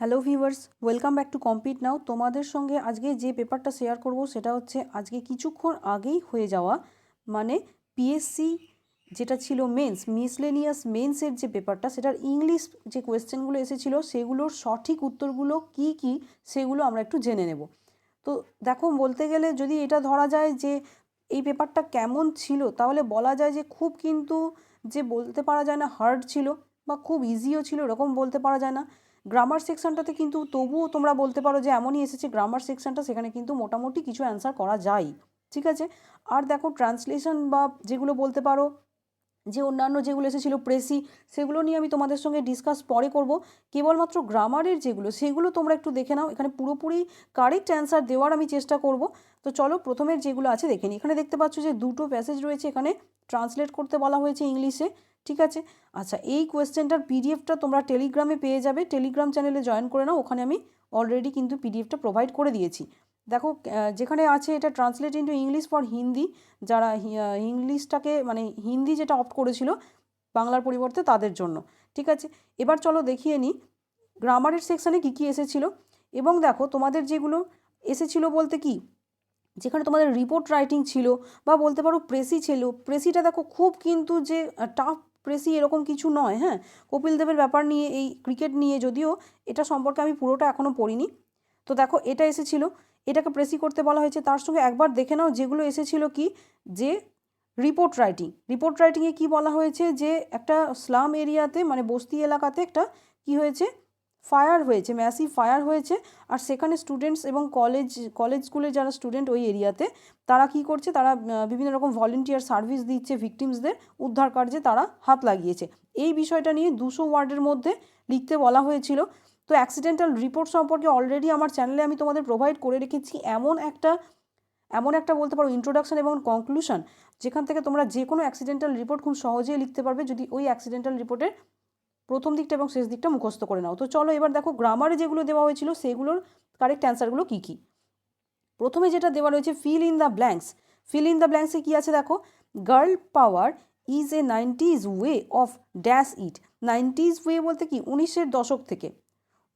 Hello viewers, welcome back to Compete Now. তোমাদের সঙ্গে আজকে যে পেপারটা শেয়ার করব সেটা হচ্ছে আজকে কিছুক্ষণ আগেই হয়ে যাওয়া মানে পিএসসি যেটা ছিল মেন্স মিসলেনিয়াস মেন্সের যে পেপারটা সেটার ইংলিশ যে কোয়েশ্চেনগুলো এসেছিলো সেগুলোর সঠিক উত্তরগুলো কি কি সেগুলো আমরা একটু জেনে নেব। তো দেখো, বলতে গেলে যদি এটা ধরা যায় যে এই পেপারটা কেমন ছিল তাহলে বলা যায় যে খুব কিন্তু যে বলতে পারা যায় না হার্ড ছিল বা খুব ইজিও ছিল এরকম বলতে পারা যায় না। গ্রামার সেকশনটাতে কিন্তু তবুও তোমরা বলতে পারো যে এমনই এসেছে গ্রামার সেকশনটা, সেখানে কিন্তু মোটামুটি কিছু অ্যান্সার করা যায়, ঠিক আছে। আর দেখো ট্রান্সলেশন বা যেগুলো বলতে পারো যে অন্যান্য যেগুলো এসেছিলো প্রেসি, সেগুলো নিয়ে আমি তোমাদের সঙ্গে ডিসকাস পরে করব। কেবলমাত্র গ্রামারের যেগুলো সেগুলো তোমরা একটু দেখে নাও, এখানে পুরোপুরি কারেক্ট অ্যান্সার দেওয়ার আমি চেষ্টা করব। তো চলো প্রথমের যেগুলো আছে দেখে নিই। এখানে দেখতে পাচ্ছ যে দুটো প্যাসেজ রয়েছে, এখানে ট্রান্সলেট করতে বলা হয়েছে ইংলিশে, ঠিক আছে। আচ্ছা, এই কোয়েশ্চেনটার পিডিএফটা তোমরা টেলিগ্রামে পেয়ে যাবে, টেলিগ্রাম চ্যানেলে জয়েন করে নাও, ওখানে আমি অলরেডি কিন্তু পিডিএফটা প্রোভাইড করে দিয়েছি। দেখো যেখানে আছে এটা translate into English for Hindi, যারা ইংলিশটাকে মানে হিন্দি যেটা অপ্ট করেছিল বাংলার পরিবর্তে তাদের জন্য, ঠিক আছে। এবার চলো দেখিয়ে নিই গ্রামারের সেকশানে কী কী এসেছিলো। এবং দেখো তোমাদের যেগুলো এসেছিলো বলতে কি, যেখানে তোমাদের রিপোর্ট রাইটিং ছিল বা বলতে পারো প্রেসি ছিল, প্রেসিটা দেখো খুব কিন্তু যে টাফ প্রেসি এরকম কিছু নয়। হ্যাঁ, কপিল দেবের ব্যাপার নিয়ে, এই ক্রিকেট নিয়ে, যদিও এটা সম্পর্কে আমি পুরোটা এখনও পড়িনি। তো দেখো এটা এসেছিলো, এটাকে প্রেসি করতে বলা হয়েছে। তার সঙ্গে একবার দেখে নাও যেগুলো এসেছিলো কি, যে রিপোর্ট রাইটিংয়ে কি বলা হয়েছে যে একটা স্লাম এরিয়াতে মানে বস্তি এলাকাতে একটা কি হয়েছে, ফায়ার হয়েছে, ম্যাসিভ ফায়ার হয়েছে। আর সেখানে স্টুডেন্টস এবং কলেজ স্কুলের যারা স্টুডেন্ট ওই এরিয়াতে তারা কি করছে, তারা বিভিন্ন রকম ভলেন্টিয়ার সার্ভিস দিচ্ছে ভিকটিমসদের উদ্ধার কার্যে তারা হাত লাগিয়েছে। এই বিষয়টা নিয়ে 200 ওয়ার্ডের মধ্যে লিখতে বলা হয়েছিল। তো অ্যাক্সিডেন্টাল রিপোর্ট সম্পর্কে অলরেডি আমার চ্যানেলে আমি তোমাদের প্রোভাইড করে রেখেছি এমন একটা বলতে পারো ইন্ট্রোডাকশন এবং কনক্লুশন, যেখান থেকে তোমরা যে কোনো অ্যাক্সিডেন্টাল রিপোর্ট খুব সহজেই লিখতে পারবে যদি ওই অ্যাক্সিডেন্টাল রিপোর্টের প্রথম দিকটা এবং শেষ দিকটা মুখস্থ করে নাও। তো চলো এবার দেখো গ্রামারে যেগুলো দেওয়া হয়েছিল সেগুলোর কারেক্ট অ্যান্সারগুলো কী কী। প্রথমে যেটা দেওয়া রয়েছে ফিল ইন দ্য ব্ল্যাঙ্কসে কী আছে দেখো, girl power is a 90s way of dash it. 90s way বলতে কি 1900 দশক থেকে,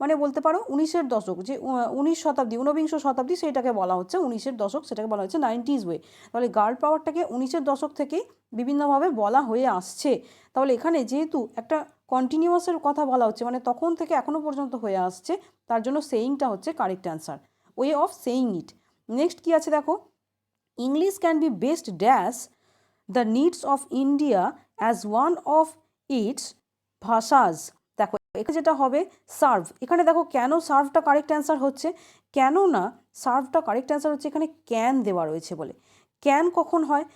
মানে বলতে পারো 1900 দশক, যে 19 শতাব্দী, ঊনবিংশ শতাব্দী সেটাকে বলা হচ্ছে 1900 দশক, সেটাকে বলা হচ্ছে 90s ওয়ে। তাহলে গার্ল পাওয়ারটাকে 1900 দশক থেকেই বিভিন্নভাবে বলা হয়ে আসছে। তাহলে এখানে যেহেতু একটা কন্টিনিউয়াসের কথা বলা হচ্ছে, মানে তখন থেকে এখনও পর্যন্ত হয়ে আসছে, তার জন্য সেইংটা হচ্ছে correct answer, way of saying it. Next কী আছে দেখো, English can be best dash the needs of India as one of its ভাষাজ। দেখো এখানে যেটা হবে সার্ভ, এখানে দেখো কেন সার্ভটা কারেক্ট অ্যান্সার হচ্ছে, কেন না সার্ভটা কারেক্ট অ্যান্সার হচ্ছে, এখানে ক্যান দেওয়া রয়েছে বলে। ক্যান কখন হয়,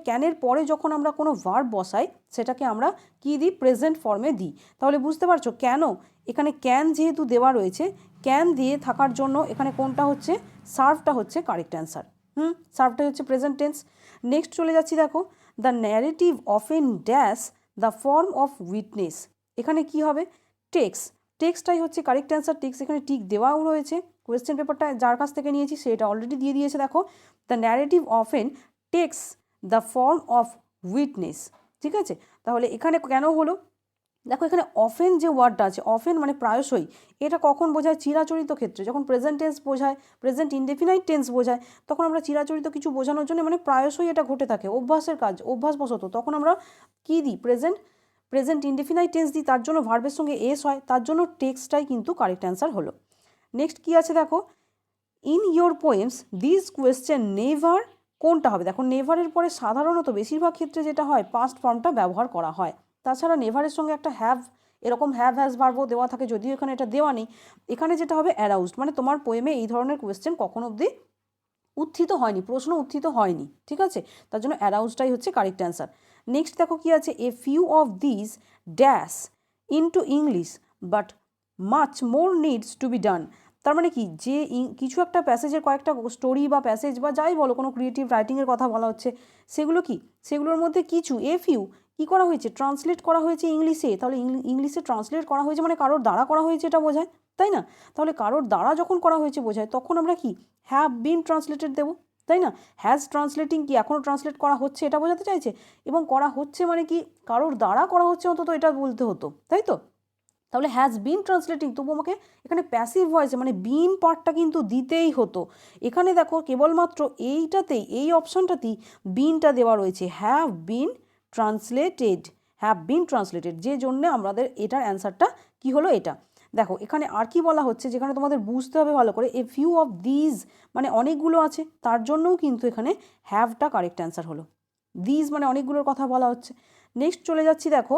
ক্যানের পরে যখন আমরা কোনো ভার্ব বসাই সেটাকে আমরা কী দিই, প্রেজেন্ট ফর্মে দিই। তাহলে বুঝতে পারছো কেন এখানে ক্যান যেহেতু দেওয়া রয়েছে, ক্যান দিয়ে থাকার জন্য এখানে কোনটা হচ্ছে, সার্ভটা হচ্ছে কারেক্ট অ্যান্সার। সার্ভটাই হচ্ছে প্রেজেন্ট টেন্স। নেক্সট চলে যাচ্ছি দেখো, the narrative often dash the form of witness. এখানে কি হবে, টেক্সটাই হচ্ছে কারেক্ট অ্যান্সার। টেক্স এখানে টিক দেওয়াও রয়েছে, কোয়েশ্চেন পেপারটা যার কাছ থেকে নিয়েছি সেটা অলরেডি দিয়ে দিয়েছে। দেখো the narrative often text the form of witness, ঠিক আছে। তাহলে এখানে কেন হলো, দেখো এখানে অফেন যে ওয়ার্ডটা আছে, অফেন মানে প্রায়শই, এটা কখন বোঝায়, চিরাচরিত ক্ষেত্রে যখন প্রেজেন্ট টেন্স বোঝায়, প্রেজেন্ট ইনডেফিনাইট টেন্স বোঝায়, তখন আমরা চিরাচরিত কিছু বোঝানোর জন্য মানে প্রায়শই এটা ঘটে থাকে, অভ্যাসের কাজ, অভ্যাসবশত, তখন আমরা কী দিই, প্রেজেন্ট ইনডেফিনাইট টেন্স দিই, তার জন্য ভার্বের সঙ্গে এস হয়, তার জন্য টেক্সটাই কিন্তু কারেক্ট অ্যান্সার হলো। নেক্সট কী আছে দেখো, in your poems this question never, কোনটা হবে, দেখো নেভারের পরে সাধারণত বেশিরভাগ ক্ষেত্রে যেটা হয় পাস্ট ফর্মটা ব্যবহার করা হয়। তাছাড়া নেভারের সঙ্গে একটা হ্যাভ, এরকম হ্যাভ হ্যাজ ভার্বও দেওয়া থাকে, যদিও এখানে এটা দেওয়া নেই। এখানে যেটা হবে অ্যারাউজড, মানে তোমার পোয়েমে এই ধরনের কোয়েশ্চেন কখন অবধি উত্থিত হয়নি, প্রশ্ন উত্থিত হয়নি, ঠিক আছে, তার জন্য অ্যারাউজটাই হচ্ছে কারেক্ট অ্যান্সার। নেক্সট দেখো কি আছে, a few of this dash into English but much more needs to be done. তার মানে কি, যে কিছু একটা প্যাসেজের কয়েকটা স্টোরি বা প্যাসেজ বা যাই বলো, কোনো ক্রিয়েটিভ রাইটিংয়ের কথা বলা হচ্ছে, সেগুলো কি, সেগুলোর মধ্যে কিছু এ ফিউ কী করা হয়েছে, ট্রান্সলেট করা হয়েছে ইংলিশে। তাহলে ইংলিশে ট্রান্সলেট করা হয়েছে মানে কারোর দ্বারা করা হয়েছে এটা বোঝায়, তাই না। তাহলে কারোর দ্বারা যখন করা হয়েছে বোঝায়, তখন আমরা কি হ্যাভ বিন ট্রান্সলেটেড দেবো, তাই না। হ্যাজ ট্রান্সলেটিং কি এখনও ট্রান্সলেট করা হচ্ছে এটা বোঝাতে চাইছে, এবং করা হচ্ছে মানে কি কারোর দ্বারা করা হচ্ছে, অন্তত এটা বলতে হতো, তাই তো। তাহলে হ্যাজ বিন ট্রান্সলেটিং, তবু আমাকে এখানে প্যাসিভ ভয়েসে মানে বিন পার্টটা কিন্তু দিতেই হতো। এখানে দেখো কেবলমাত্র এইটাতেই, এই অপশানটাতেই বিনটা দেওয়া রয়েছে, have been translated, have been translated, যে জন্যে আমাদের এটার অ্যান্সারটা কি হলো এটা। দেখো এখানে আর কি বলা হচ্ছে, যেখানে তোমাদের বুঝতে হবে ভালো করে, এ ফিউ অফ দিজ মানে অনেকগুলো আছে, তার জন্যও কিন্তু এখানে হ্যাভটা কারেক্ট অ্যান্সার হলো। দিজ মানে অনেকগুলোর কথা বলা হচ্ছে। নেক্সট চলে যাচ্ছি, দেখো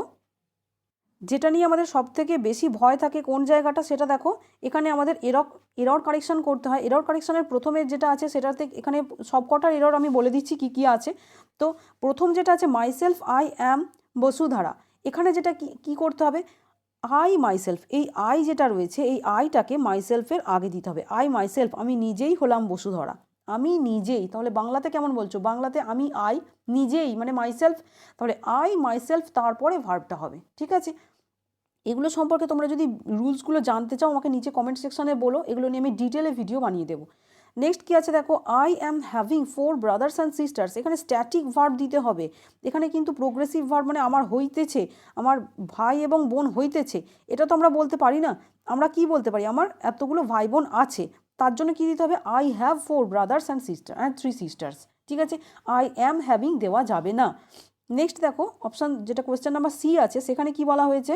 যেটা নিয়ে আমাদের সবথেকে বেশি ভয় থাকে কোন জায়গাটা, সেটা দেখো এখানে আমাদের এরর কারেকশান করতে হয়। এরর কারেকশানের প্রথমে যেটা আছে সেটাতে এখানে সবকটার এরর আমি বলে দিচ্ছি কি কি আছে। তো প্রথম যেটা আছে মাইসেলফ আই অ্যাম বসুধারা, এখানে যেটা কি করতে হবে, আই মাইসেলফ, এই আই যেটা রয়েছে এই আইটাকে মাইসেলফের আগে দিতে হবে। আই মাইসেলফ, আমি নিজেই হলাম বসুধরা, আমি নিজেই। তাহলে বাংলাতে কেমন বলছো, বাংলাতে আমি আই নিজেই মানে মাইসেলফ, তাহলে আই মাইসেলফ তারপরে ভার্বটা হবে। ঠিক আছে, এগুলো সম্পর্কে তোমরা যদি রুলসগুলো জানতে চাও আমাকে নিচে কমেন্ট সেকশানে বলো, এগুলো নিয়ে আমি ডিটেলে ভিডিও বানিয়ে দেবো। নেক্সট কী আছে দেখো, I am having 4 brothers and sisters, এখানে স্ট্যাটিক ভার্ব দিতে হবে। এখানে কিন্তু প্রোগ্রেসিভ ভার্ব মানে আমার হইতেছে, আমার ভাই এবং বোন হইতেছে, এটা তো আমরা বলতে পারি না। আমরা কি বলতে পারি, আমার এতগুলো ভাই বোন আছে, তার জন্য কী দিতে হবে, I have 4 brothers and 3 sisters. ঠিক আছে, আই অ্যাম হ্যাভিং দেওয়া যাবে না। নেক্সট দেখো অপশান যেটা কোয়েশ্চেন নাম্বার সি আছে, সেখানে কি বলা হয়েছে,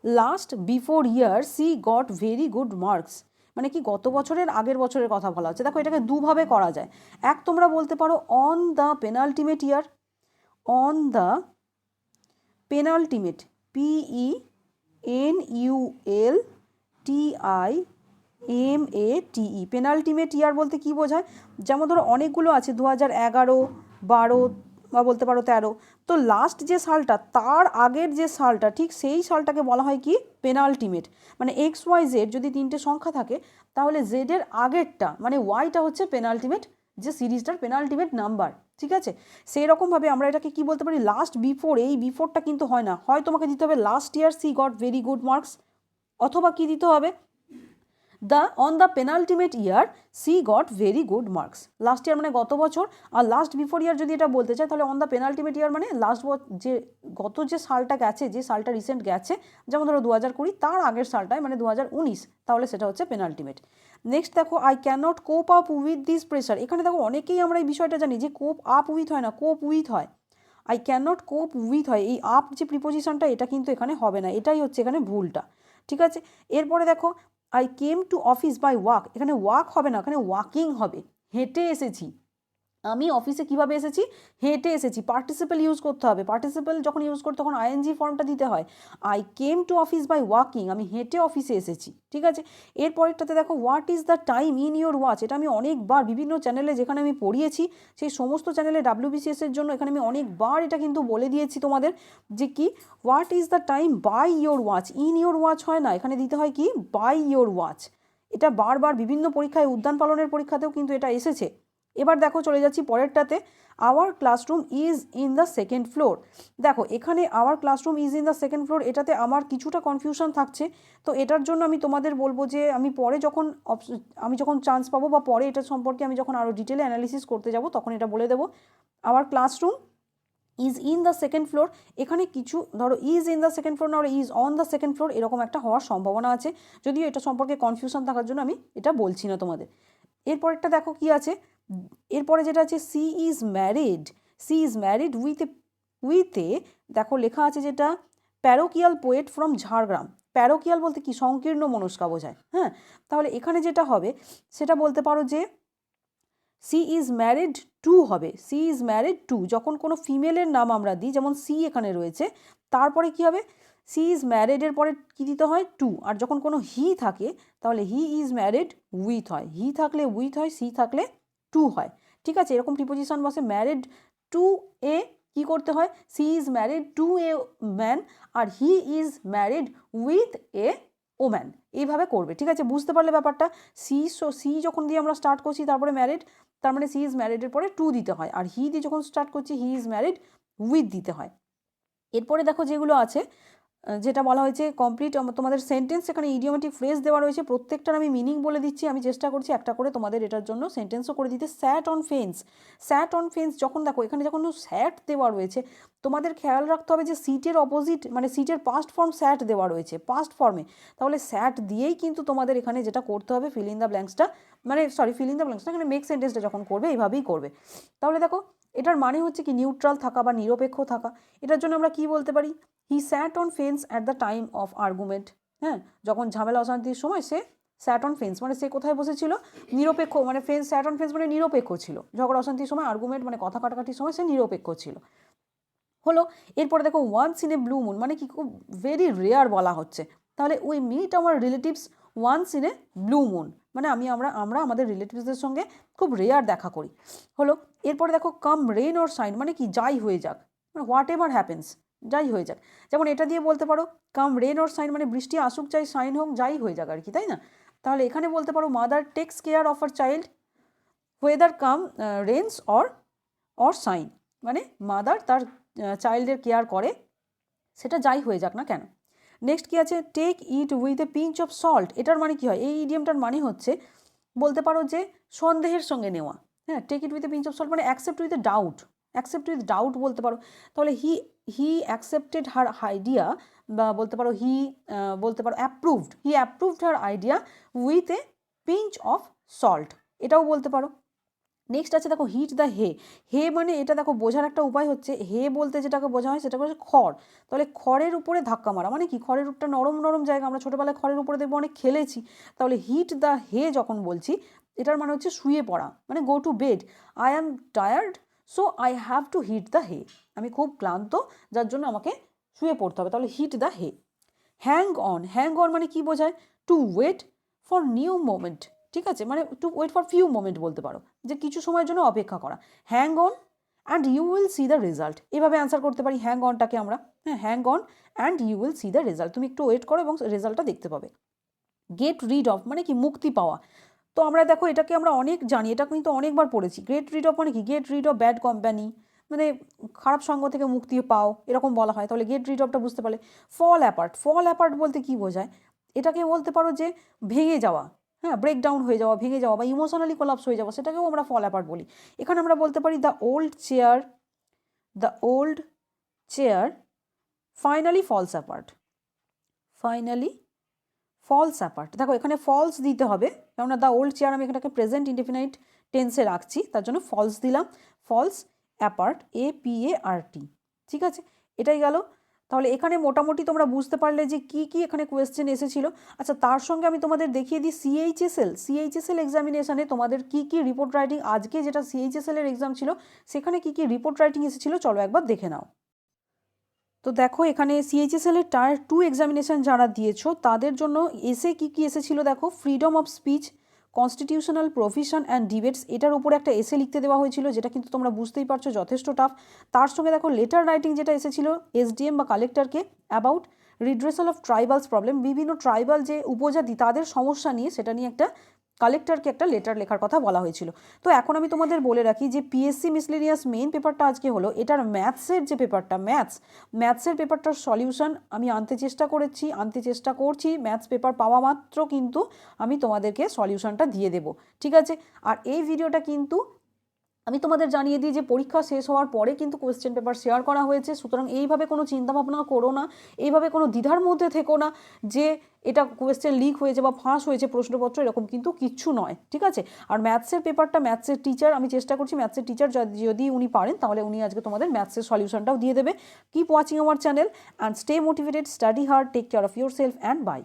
লাস্ট বিফোর ইয়ার C goat very good marks, মানে কি গত বছরের আগের বছরের কথা বলা হচ্ছে। দেখো এটাকে দুভাবে করা যায়, এক তোমরা বলতে পারো on the penultimate year, on the penultimate, PENULTIMATE, penultimate year বলতে কি বোঝায়, যেমন ধরো অনেকগুলো আছে 2011, 12 বা বলতে পারো 13, তো লাস্ট যে সালটা তার আগের যে সালটা ঠিক সেই সালটাকে বলা হয় কি পেনাল্টিমেট। মানে XYZ যদি 3টে সংখ্যা থাকে তাহলে জেডের আগেরটা মানে ওয়াইটা হচ্ছে পেনাল্টিমেট, যে সিরিজটার পেনাল্টিমেট নাম্বার। ঠিক আছে, সেই রকমভাবে আমরা এটাকে কি বলতে পারি, লাস্ট বিফোর, এই বিফোরটা কিন্তু হয় না, হয় তোমাকে দিতে হবে last year C goat very good marks, অথবা কি দিতে হবে, on the penultimate year C goat very good marks. Last year মানে গত বছর, আর লাস্ট বিফোর ইয়ার যদি এটা বলতে চাই তাহলে অন দ্য পেনাল্টিমেট ইয়ার মানে লাস্ট যে গত যে সালটা গেছে, যে সালটা রিসেন্ট গেছে, যেমন ধরো 2020 তার আগের সালটায় মানে 2019, তাহলে সেটা হচ্ছে পেনাল্টিমেট। নেক্সট দেখো I cannot cope up with this pressure, এখানে দেখো অনেকেই আমরা এই বিষয়টা জানি যে কোপ আপ উইথ হয় না, কোপ উইথ হয়, আই ক্যানট কোপ উইথ হয়, এই আপ যে প্রিপোজিশনটা এটা কিন্তু এখানে হবে না, এটাই হচ্ছে এখানে ভুলটা। ঠিক আছে, এরপরে দেখো I came to office by walk, এখানে ওয়াক হবে না, এখানে ওয়াকিং হবে, হেঁটে এসেছি। আমি অফিসে কিভাবে এসেছি, হেঁটে এসেছি। পার্টিসিপেল ইউজ করতে হবে, পার্টিসিপেল যখন ইউজ করতে তখন আইএনজি ফর্মটা দিতে হয়। I came to office by walking, আমি হেঁটে অফিসে এসেছি। ঠিক আছে, এরপরেরটাতে দেখো what is the time in your watch, এটা আমি অনেকবার বিভিন্ন চ্যানেলে যেখানে আমি পড়িয়েছি সেই সমস্ত চ্যানেলে WBCS-এর জন্য এখানে আমি অনেকবার এটা কিন্তু বলে দিয়েছি তোমাদের যে কি what is the time by your watch, in your watch হয় না, এখানে দিতে হয় কি বাই ইয়োর ওয়াচ। এটা বারবার বিভিন্ন পরীক্ষায়, উদ্যান পালনের পরীক্ষাতেও কিন্তু এটা এসেছে। এবার দেখো চলে যাচ্ছি পরেরটাতে, our classroom is in the second floor. দেখো এখানে our classroom is in the second floor, এটাতে আমার কিছুটা কনফিউশন থাকছে, তো এটার জন্য আমি তোমাদের বলবো যে আমি পরে যখন চান্স পাবো বা পরে এটা সম্পর্কে আমি যখন আরও ডিটেলে অ্যানালিসিস করতে যাব তখন এটা বলে দেবো। Our classroom is in the second floor, এখানে কিছু ধরো is in the second floor না is on the second floor এরকম একটা হওয়ার সম্ভাবনা আছে, যদিও এটা সম্পর্কে কনফিউশন থাকার জন্য আমি এটা বলছি না তোমাদের। এরপরেরটা দেখো কি আছে, এরপরে যেটা আছে she is married, she is married with a দেখো লেখা আছে যেটা parochial poet from Jhargram. Parochial বলতে কি সংকীর্ণ মনস্কা বোঝায়। হ্যাঁ, তাহলে এখানে যেটা হবে সেটা বলতে পারো যে সি ইজ ম্যারিড টু হবে, সি ইজ ম্যারিড টু, যখন কোনো ফিমেলের নাম আমরা দিই যেমন সি এখানে রয়েছে তারপরে কি হবে সি ইজ ম্যারিডের পরে কী দিতে হয় টু, আর যখন কোনো হি থাকে তাহলে হি ইজ ম্যারিড উইথ হয়, হি থাকলে উইথ হয়, সি থাকলে টু হয়। ঠিক আছে, এরকম প্রিপোজিশন বসে ম্যারিড টু এ কী করতে হয় she is married to a man, আর he is married with a woman, এইভাবে করবে। ঠিক আছে, বুঝতে পারলে ব্যাপারটা, সি যখন দিয়ে আমরা স্টার্ট করছি তারপরে ম্যারিড, তার মানে সি ইজ ম্যারিডের পরে টু দিতে হয়, আর হি দিয়ে যখন স্টার্ট করছি হি ইজ ম্যারিড উইথ দিতে হয়। এরপরে দেখো যেগুলো আছে যেটা বলা হয়েছে কমপ্লিট তোমাদের সেন্টেন্স, এখানে ইডিওমেটিক ফ্রেজ দেওয়া রয়েছে, প্রত্যেকটার আমি মিনিং বলে দিচ্ছি, আমি চেষ্টা করছি একটা করে তোমাদের এটার জন্য সেন্টেন্সও করে দিতে। Sat on fence, sat on fence যখন দেখো এখানে যখন স্যাট দেওয়া রয়েছে তোমাদের খেয়াল রাখতে হবে যে সিটের অপোজিট মানে সিটের পাস্ট ফর্ম স্যাট দেওয়া রয়েছে পাস্ট ফর্মে, তাহলে স্যাট দিয়েই কিন্তু তোমাদের এখানে যেটা করতে হবে ফিল ইন দ্য ব্ল্যাঙ্কসটা মানে ফিল ইন দ্য ব্ল্যাঙ্কসটা এখানে মেক সেন্টেন্সটা যখন করবে এইভাবেই করবে। তাহলে দেখো এটার মানে হচ্ছে কি নিউট্রাল থাকা বা নিরপেক্ষ থাকা। এটার জন্য আমরা কি বলতে পারি, he sat on fence at the time of argument. হ্যাঁ, যখন ঝামেলা অশান্তির সময় সে স্যাট অন ফেন্স মানে সে কোথায় বসেছিল, নিরপেক্ষ মানে ফেন্স, স্যাট অন ফেন্স মানে নিরপেক্ষ ছিল, ঝগড়া অশান্তির সময় আর্গুমেন্ট মানে কথা কাটাকাটির সময় সে নিরপেক্ষ ছিল। হলো এরপরে দেখো once in a blue moon মানে কি খুব ভেরি রেয়ার বলা হচ্ছে, তাহলে we meet our relatives once in a blue moon মানে আমরা আমাদের রিলেটিভসদের সঙ্গে খুব রেয়ার দেখা করি। হলো এরপরে দেখো কাম রেন অর শাইন মানে কি যাই হয়ে যাক, মানে হোয়াট এভার হ্যাপেন্স যাই হয়ে যাক, যেমন এটা দিয়ে বলতে পারো কাম রেন অর শাইন মানে বৃষ্টি আসুক চাই শাইন হোক যাই হয়ে যাক আর কি, তাই না? তাহলে এখানে বলতে পারো mother takes care of her child whether come rains or shine মানে মাদার তার চাইল্ডের কেয়ার করে সেটা যাই হয়ে যাক না কেন। নেক্সট কি আছে, take it with a pinch of salt, এটার মানে কি হয়, এই ইডিয়ামটার মানে হচ্ছে বলতে পারো যে সন্দেহের সঙ্গে নেওয়া। হ্যাঁ, take it with a pinch of salt মানে accept with a doubt, accept with doubt বলতে পারো। তাহলে হি অ্যাকসেপ্টেড হার আইডিয়া বা বলতে পারো বলতে পারো he approved her idea with a pinch of salt, এটাও বলতে পারো। নেক্সট আছে দেখো হিট দ্য হে মানে এটা দেখো বোঝার একটা উপায় হচ্ছে হে বলতে যেটাকে বোঝা হয় সেটা হচ্ছে খড়, তাহলে খড়ের উপরে ধাক্কা মারা মানে কি খড়ের উপরটা নরম নরম জায়গা, আমরা ছোটোবেলায় খড়ের উপরে দেখবো অনেক খেলেছি, তাহলে হিট দ্য যখন বলছি এটার মানে হচ্ছে শুয়ে পড়া মানে go to bed, I am tired so I have to hit the আমি খুব ক্লান্ত যার জন্য আমাকে শুয়ে পড়তে হবে, তাহলে হিট দ্য হ্যাং অন মানে কি বোঝায়, to wait for new moment, ঠিক আছে, মানে to wait for few moment বলতে পারো যে কিছু সময়ের জন্য অপেক্ষা করা। Hang on and you will see the result, এভাবে অ্যান্সার করতে পারি হ্যাং অনটাকে আমরা। হ্যাঁ, hang on and you will see the result, তুমি একটু ওয়েট করো এবং রেজাল্টটা দেখতে পাবে। গেট রিড অফ মানে কি মুক্তি পাওয়া, তো আমরা দেখো এটাকে আমরা অনেক জানি, এটা কিন্তু অনেকবার পড়েছি। গেট রিড অফ মানে কি get rid of bad company মানে খারাপ সঙ্গ থেকে মুক্তি পাও এরকম বলা হয়, তাহলে গেট রিড অফটা বুঝতে পারলে। ফল অ্যাপার্ট বলতে কি বোঝায়, এটাকে বলতে পারো যে ভেঙে যাওয়া, হ্যাঁ ব্রেকডাউন হয়ে যাওয়া, ভেঙে যাওয়া বা ইমোশনালি কোলাপস হয়ে যাওয়া, সেটাকেও আমরা ফল অ্যাপার্ট বলি। এখানে আমরা বলতে পারি the old chair finally falls apart, দেখো এখানে ফলস দিতে হবে কেননা দ্য ওল্ড চেয়ার আমি এখানটাকে প্রেজেন্ট ইনডেফিনাইট টেন্সে রাখছি তার জন্য ফলস দিলাম, ফলস অ্যাপার্ট APART, ঠিক আছে, এটাই গেল। তাহলে এখানে মোটামুটি তোমরা বুঝতে পারলে যে কি কি এখানে কোয়েশ্চেন এসেছিল। আচ্ছা, তার সঙ্গে আমি তোমাদের দেখিয়ে দিই CHSL এক্সামিনেশানে তোমাদের কি কি রিপোর্ট রাইটিং, আজকে যেটা CHSL এর এক্সাম ছিল সেখানে কি কি রিপোর্ট রাইটিং এসেছিল চলো একবার দেখে নাও। তো দেখো এখানে CHSL এর টায়ার 2 এক্সামিনেশান যারা দিয়েছো তাদের জন্য কি কি এসেছিল দেখো, freedom of speech, constitutional provision and debates, এটার উপরে একটা এসে লিখতে দেওয়া হয়েছিল যেটা কিন্তু তোমরা বুঝতেই পারছো যথেষ্ট টাফ। তার সঙ্গে দেখো লেটার রাইটিং যেটা এসেছিল SDM বা কালেক্টরকে about redressal of tribals problem, বিভিন্ন ট্রাইবাল যে উপজাতি তাদের সমস্যা নিয়ে সেটা নিয়ে একটা কালেক্টরকে একটা লেটার লেখার কথা বলা হয়েছিল। তো এখন আমি তোমাদের বলে রাখি যে PSC মিসলেনিয়াস মেইন পেপারটা আজকে হলো, এটার ম্যাথসের যে পেপারটা ম্যাথসের পেপারটার সলিউশন আমি আনতে চেষ্টা করছি, ম্যাথস পেপার পাওয়া মাত্র কিন্তু আমি তোমাদেরকে সলিউশনটা দিয়ে দেবো, ঠিক আছে। আর এই ভিডিওটা কিন্তু আমি তোমাদের জানিয়ে দিই যে পরীক্ষা শেষ হওয়ার পরে কিন্তু কোয়েশ্চেন পেপার শেয়ার করা হয়েছে, সুতরাং এইভাবে কোনো চিন্তাভাবনা করো না, এইভাবে কোনো দ্বিধার মধ্যে থেকো না যে এটা কোয়েশ্চেন লিক হয়েছে বা ফাঁস হয়েছে প্রশ্নপত্র, এরকম কিন্তু কিচ্ছু নয়, ঠিক আছে। আর ম্যাথসের পেপারটা ম্যাথসের টিচার আমি চেষ্টা করছি, ম্যাথসের টিচার যদি উনি পারেন তাহলে উনি আজকে তোমাদের ম্যাথসের সলিউশনটাও দিয়ে দেবে। Keep watching our channel and stay motivated, study hard, take care of yourself and by.